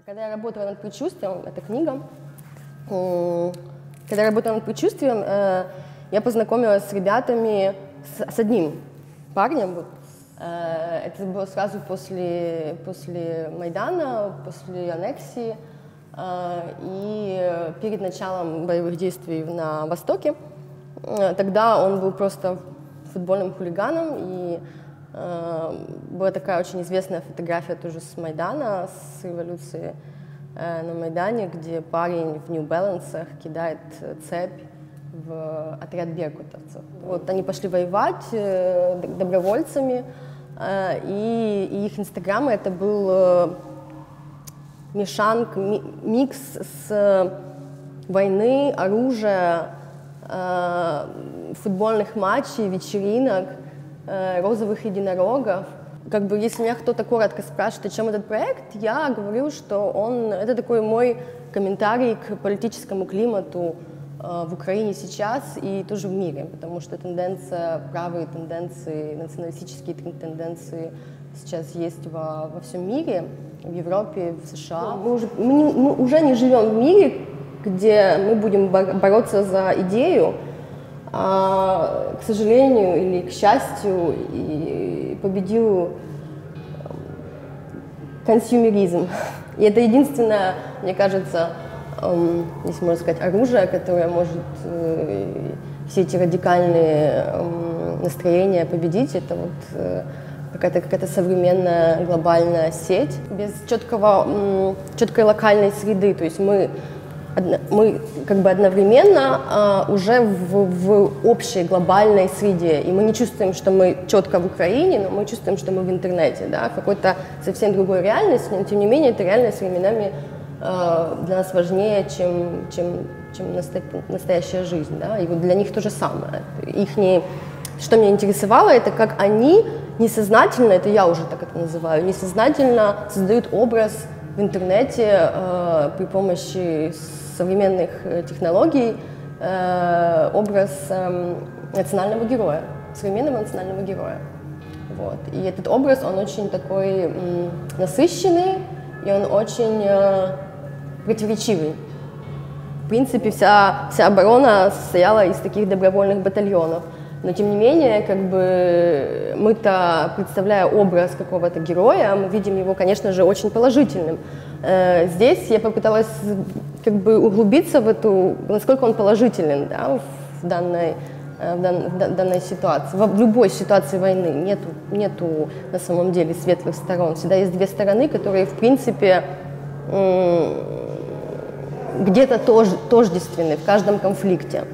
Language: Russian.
Когда я работала над предчувствием, это книга, когда я работала над предчувствием, я познакомилась с ребятами, с одним парнем. Это было сразу после Майдана, после аннексии и перед началом боевых действий на Востоке. Тогда он был просто футбольным хулиганом, и была такая очень известная фотография тоже с Майдана, с революции на Майдане, где парень в New Balance кидает цепь в отряд беркутовцев. Вот, они пошли воевать добровольцами, и их инстаграмы это был микс с войны, оружия, футбольных матчей, вечеринок, розовых единорогов. Как бы, если меня кто-то коротко спрашивает, о чем этот проект, я говорю, что это такой мой комментарий к политическому климату в Украине сейчас и тоже в мире, потому что правые тенденции, националистические тенденции сейчас есть во всем мире, в Европе, в США. Мы уже не живем в мире, где мы будем бороться за идею, к сожалению или к счастью, и победил консюмеризм. И это единственное, мне кажется, если можно сказать, оружие, которое может все эти радикальные настроения победить. Это вот какая-то современная глобальная сеть без четкой локальной среды. То есть мы как бы одновременно уже в общей глобальной среде, и мы не чувствуем, что мы четко в Украине, но мы чувствуем, что мы в интернете, да, в какой-то совсем другой реальности, но тем не менее эта реальность временами для нас важнее, чем настоящая жизнь, да, и вот для них то же самое. Что меня интересовало, это как они несознательно, это я уже так это называю, несознательно создают образ в интернете при помощи современных технологий, образ национального героя, современного национального героя. Вот. И этот образ, он очень такой насыщенный, и он очень противоречивый. В принципе, вся оборона состояла из таких добровольных батальонов. Но, тем не менее, как бы мы-то, представляя образ какого-то героя, мы видим его, конечно же, очень положительным. Здесь я попыталась как бы углубиться в насколько он положителен, да, в данной ситуации. В любой ситуации войны нету на самом деле светлых сторон. Всегда есть две стороны, которые, в принципе, где-то тождественны в каждом конфликте.